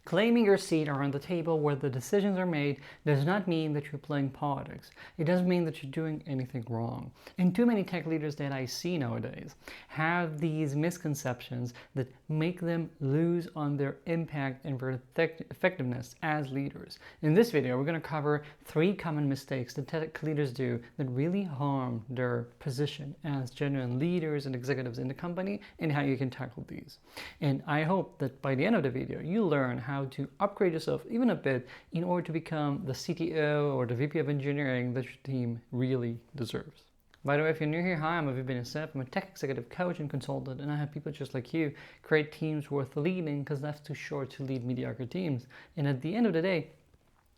Claiming your seat around the table where the decisions are made does not mean that you're playing politics. It doesn't mean that you're doing anything wrong. And too many tech leaders that I see nowadays have these misconceptions that make them lose on their impact and their effectiveness as leaders. In this video, we're going to cover 3 common mistakes that tech leaders do that really harm their position as genuine leaders and executives in the company, and how you can tackle these. And I hope that by the end of the video, you learn how to upgrade yourself even a bit in order to become the CTO or the VP of engineering that your team really deserves. By the way, if you're new here, hi, I'm Aviv Ben-Yosef. I'm a tech executive coach and consultant, and I have people just like you create teams worth leading, because life's too short to lead mediocre teams. And at the end of the day,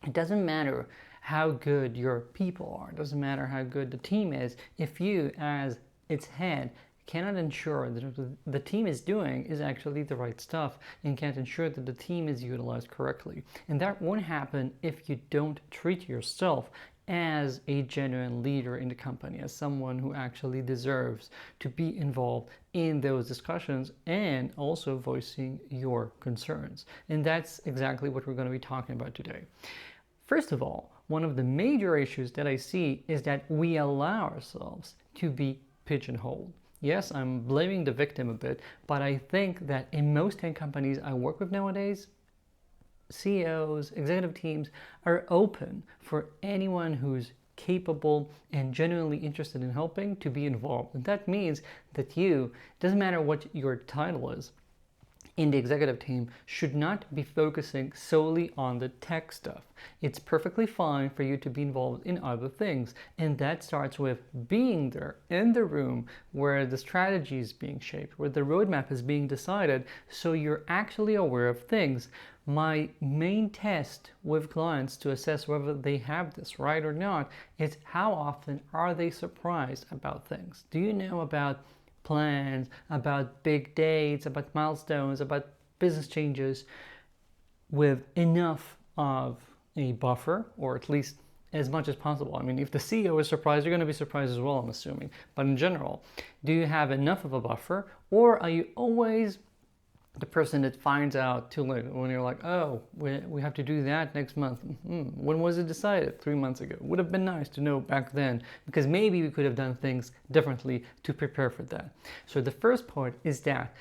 it doesn't matter how good your people are. It doesn't matter how good the team is if you, as its head, cannot ensure that what the team is doing is actually the right stuff, and can't ensure that the team is utilized correctly. And that won't happen if you don't treat yourself as a genuine leader in the company, as someone who actually deserves to be involved in those discussions and also voicing your concerns. And that's exactly what we're going to be talking about today. First of all, one of the major issues that I see is that we allow ourselves to be pigeonholed. Yes, I'm blaming the victim a bit, but I think that in most tech companies I work with nowadays, CEOs, executive teams are open for anyone who's capable and genuinely interested in helping to be involved. And that means that you, doesn't matter what your title is in the executive team, should not be focusing solely on the tech stuff. It's perfectly fine for you to be involved in other things, and that starts with being there in the room where the strategy is being shaped, where the roadmap is being decided, so you're actually aware of things. My main test with clients to assess whether they have this right or not is how often are they surprised about things. Do you know about plans, about big dates, about milestones, about business changes with enough of a buffer, or at least as much as possible? I mean, if the CEO is surprised, you're going to be surprised as well, I'm assuming. But in general, do you have enough of a buffer, or are you always the person that finds out too late when you're like, oh, we have to do that next month? When was it decided? 3 months ago. Would have been nice to know back then, because maybe we could have done things differently to prepare for that. So the first part is that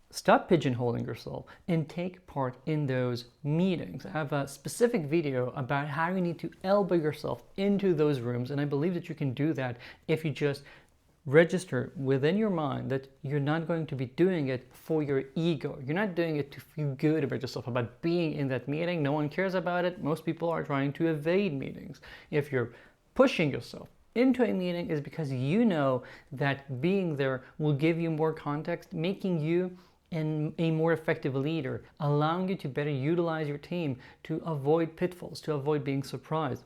stop pigeonholing yourself and take part in those meetings. I have a specific video about how you need to elbow yourself into those rooms, and I believe that you can do that if you just register within your mind that you're not going to be doing it for your ego. You're not doing it to feel good about yourself, about being in that meeting. No one cares about it. Most people are trying to evade meetings. If you're pushing yourself into a meeting, is because you know that being there will give you more context, making you a more effective leader, allowing you to better utilize your team, to avoid pitfalls, to avoid being surprised.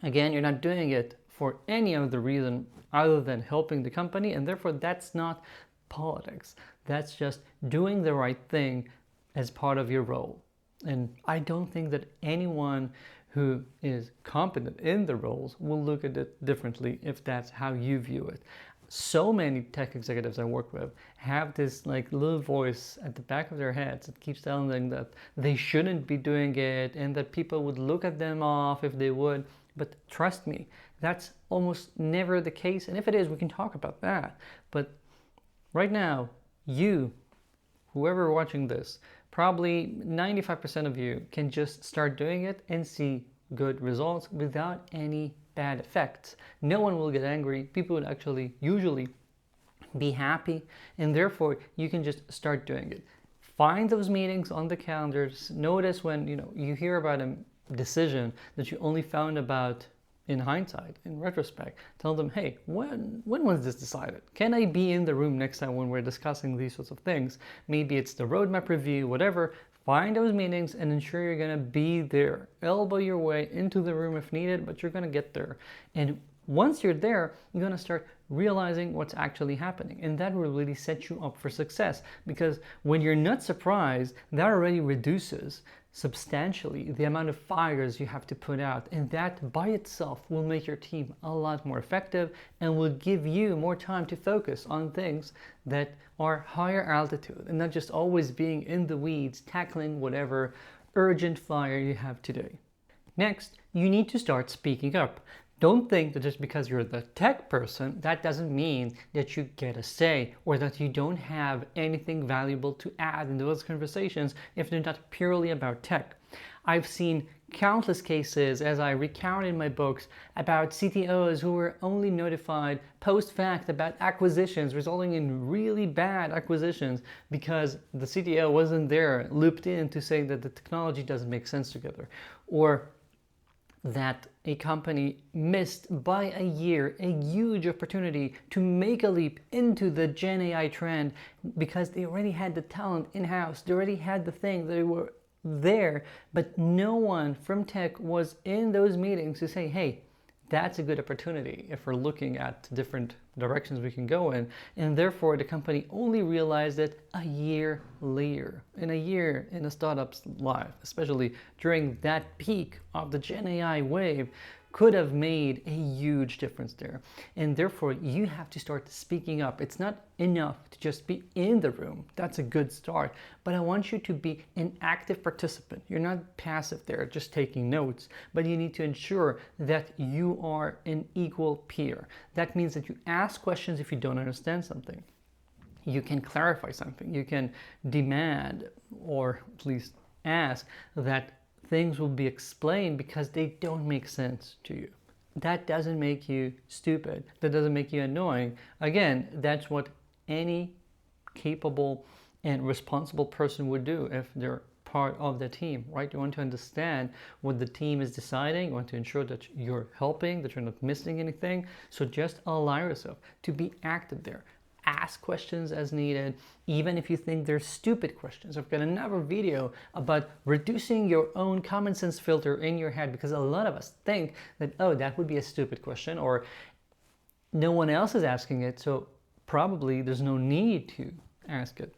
Again, you're not doing it for any other reason other than helping the company, and therefore that's not politics. That's just doing the right thing as part of your role. And I don't think that anyone who is competent in the roles will look at it differently if that's how you view it. So many tech executives I work with have this like little voice at the back of their heads that keeps telling them that they shouldn't be doing it, and that people would look at them off if they would. But trust me, that's almost never the case. And if it is, we can talk about that. But right now, you, whoever watching this, probably 95% of you can just start doing it and see good results without any bad effects. No one will get angry. People would actually usually be happy, and therefore you can just start doing it. Find those meetings on the calendars. Notice when you hear about a decision that you only found about in hindsight, in retrospect. Tell them, hey, when was this decided? Can I be in the room next time when we're discussing these sorts of things? Maybe it's the roadmap review, whatever. Find those meetings and ensure you're going to be there. Elbow your way into the room if needed, but you're going to get there. And once you're there, you're going to start realizing what's actually happening. And that will really set you up for success, because when you're not surprised, that already reduces substantially the amount of fires you have to put out, and that by itself will make your team a lot more effective and will give you more time to focus on things that are higher altitude and not just always being in the weeds tackling whatever urgent fire you have today. Next, you need to start speaking up. Don't think that just because you're the tech person, that doesn't mean that you get a say or that you don't have anything valuable to add in those conversations if they're not purely about tech. I've seen countless cases, as I recount in my books, about CTOs who were only notified post-fact about acquisitions, resulting in really bad acquisitions because the CTO wasn't there, looped in to say that the technology doesn't make sense together, or that a company missed by a year a huge opportunity to make a leap into the Gen AI trend because they already had the talent in-house, they already had the thing, they were there, but no one from tech was in those meetings to say, hey, that's a good opportunity if we're looking at different directions we can go in. And therefore, the company only realized it a year later. In a year in a startup's life, especially during that peak of the Gen AI wave, could have made a huge difference there. And therefore, you have to start speaking up. It's not enough to just be in the room. That's a good start. But I want you to be an active participant. You're not passive there, just taking notes, but you need to ensure that you are an equal peer. That means that you ask questions if you don't understand something. You can clarify something. You can demand, or at least ask, that things will be explained because they don't make sense to you. That doesn't make you stupid. That doesn't make you annoying. Again, that's what any capable and responsible person would do if they're part of the team, right? You want to understand what the team is deciding. You want to ensure that you're helping, that you're not missing anything. So just allow yourself to be active there. Ask questions as needed, even if you think they're stupid questions. I've got another video about reducing your own common sense filter in your head, because a lot of us think that, oh, that would be a stupid question, or no one else is asking it, so probably there's no need to ask it.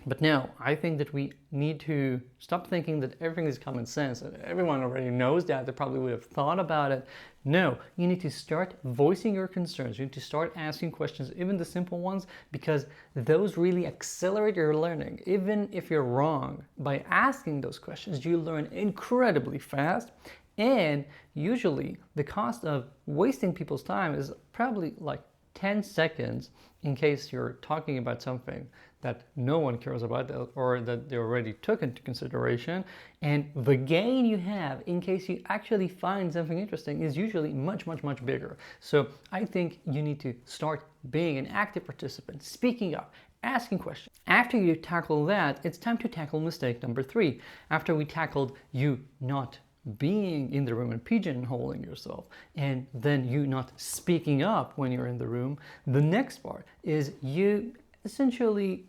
But no, I think that we need to stop thinking that everything is common sense, and everyone already knows that, they probably would have thought about it. No, you need to start voicing your concerns. You need to start asking questions, even the simple ones, because those really accelerate your learning. Even if you're wrong, by asking those questions, you learn incredibly fast. And usually the cost of wasting people's time is probably like 10 seconds in case you're talking about something that no one cares about or that they already took into consideration. And the gain you have in case you actually find something interesting is usually much, much, much bigger. So I think you need to start being an active participant, speaking up, asking questions. After you tackle that, it's time to tackle mistake number 3. After we tackled you not being in the room and pigeonholing yourself, and then you not speaking up when you're in the room, the next part is you essentially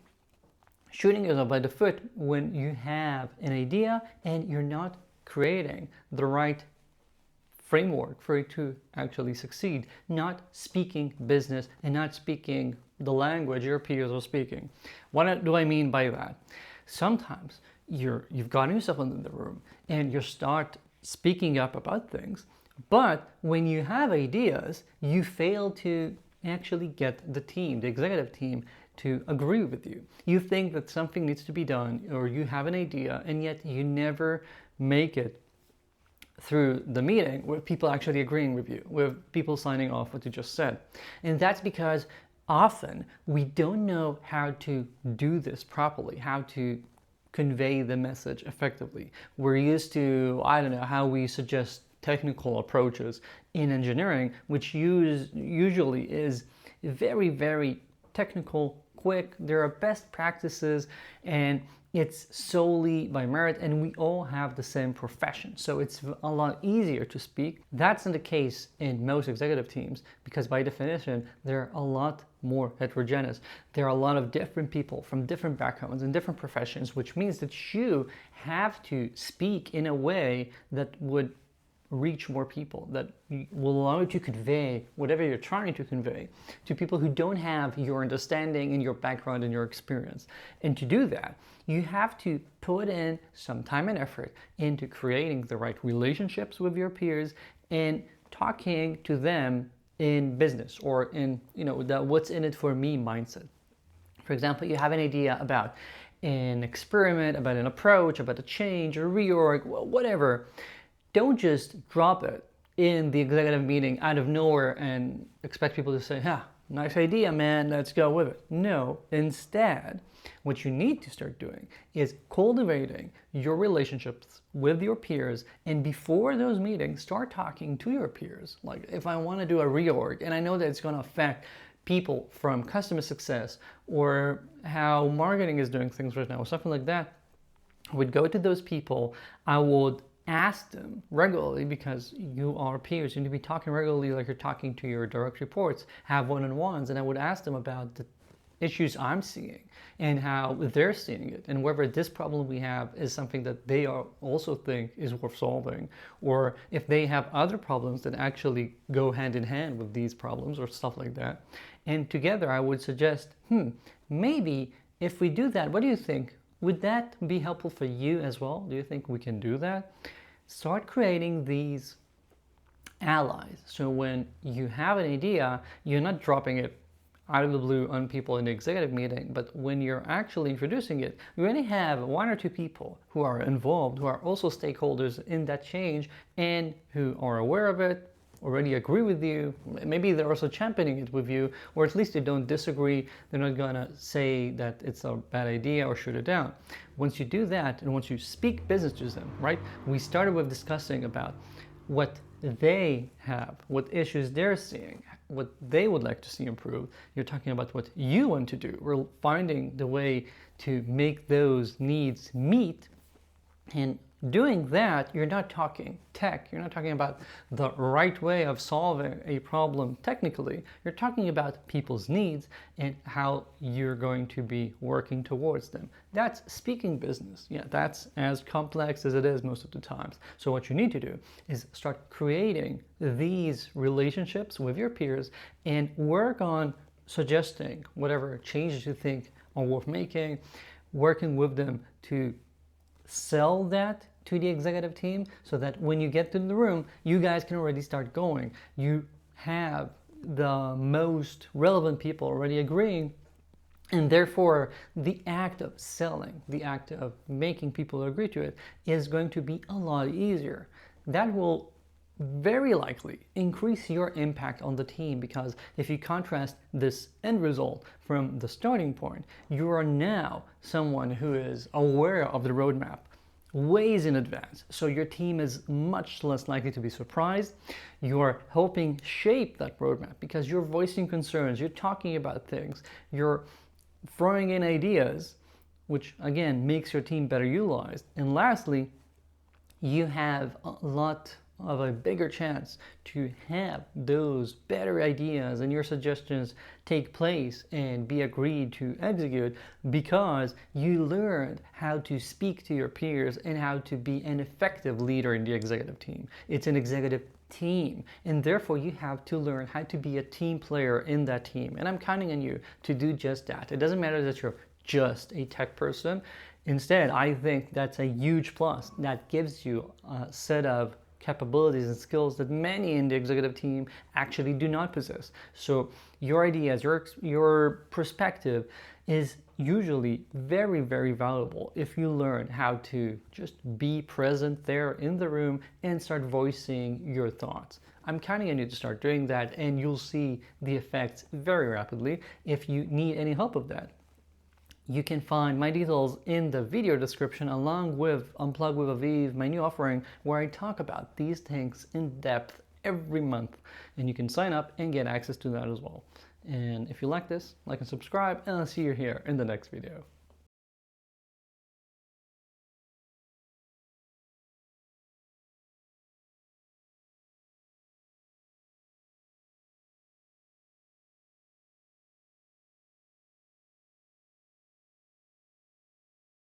shooting yourself by the foot when you have an idea and you're not creating the right framework for it to actually succeed, not speaking business and not speaking the language your peers are speaking. What do I mean by that? Sometimes you've gotten yourself into the room and you start speaking up about things, but when you have ideas, you fail to actually get the team, the executive team, to agree with you. You think that something needs to be done, or you have an idea, and yet you never make it through the meeting with people actually agreeing with you, with people signing off what you just said. And that's because often we don't know how to do this properly, how to convey the message effectively. We're used to, I don't know, how we suggest technical approaches in engineering, which usually is very, very technical, quick. There are best practices, and it's solely by merit, and we all have the same profession. So it's a lot easier to speak. That's not the case in most executive teams, because by definition, they're a lot more heterogeneous. There are a lot of different people from different backgrounds and different professions, which means that you have to speak in a way that would reach more people, that will allow you to convey whatever you're trying to convey to people who don't have your understanding and your background and your experience. And to do that, you have to put in some time and effort into creating the right relationships with your peers and talking to them in business, or in, the what's in it for me mindset. For example, you have an idea about an experiment, about an approach, about a change, a reorg, whatever, don't just drop it in the executive meeting out of nowhere and expect people to say, nice idea, man, let's go with it. No, instead, what you need to start doing is cultivating your relationships with your peers, and before those meetings, start talking to your peers. Like, if I want to do a reorg, and I know that it's going to affect people from customer success or how marketing is doing things right now, or something like that, I would go to those people. I would ask them regularly, because you are peers, you need to be talking regularly like you're talking to your direct reports, have one-on-ones, and I would ask them about the issues I'm seeing and how they're seeing it, and whether this problem we have is something that they also think is worth solving, or if they have other problems that actually go hand in hand with these problems or stuff like that. And together I would suggest, maybe if we do that, what do you think? Would that be helpful for you as well? Do you think we can do that? Start creating these allies. So when you have an idea, you're not dropping it out of the blue on people in the executive meeting, but when you're actually introducing it, you only have one or two people who are involved, who are also stakeholders in that change, and who are aware of it, already agree with you. Maybe they're also championing it with you, or at least they don't disagree. They're not gonna say that it's a bad idea or shoot it down. Once you do that, and once you speak business to them, right? We started with discussing about what they have, what issues they're seeing, what they would like to see improved. You're talking about what you want to do. We're finding the way to make those needs meet. And doing that, you're not talking tech. You're not talking about the right way of solving a problem technically. You're talking about people's needs and how you're going to be working towards them. That's speaking business. Yeah, that's as complex as it is most of the times. So what you need to do is start creating these relationships with your peers and work on suggesting whatever changes you think are worth making, working with them to sell that to the executive team, so that when you get to the room, you guys can already start going. You have the most relevant people already agreeing, and therefore the act of selling, the act of making people agree to it, is going to be a lot easier. That will very likely increase your impact on the team, because if you contrast this end result from the starting point, you are now someone who is aware of the roadmap ways in advance. So your team is much less likely to be surprised. You're helping shape that roadmap because you're voicing concerns, you're talking about things, you're throwing in ideas, which again makes your team better utilized. And lastly, you have a bigger chance to have those better ideas and your suggestions take place and be agreed to execute, because you learned how to speak to your peers and how to be an effective leader in the executive team. It's an executive team, and therefore you have to learn how to be a team player in that team. And I'm counting on you to do just that. It doesn't matter that you're just a tech person. Instead, I think that's a huge plus. That gives you a set of capabilities and skills that many in the executive team actually do not possess. So your ideas, your perspective is usually very, very valuable if you learn how to just be present there in the room and start voicing your thoughts. I'm counting on you to start doing that, and you'll see the effects very rapidly. If you need any help with that, you can find my details in the video description, along with Unplug with Aviv, my new offering, where I talk about these things in depth every month. And you can sign up and get access to that as well. And if you like this, like and subscribe, and I'll see you here in the next video.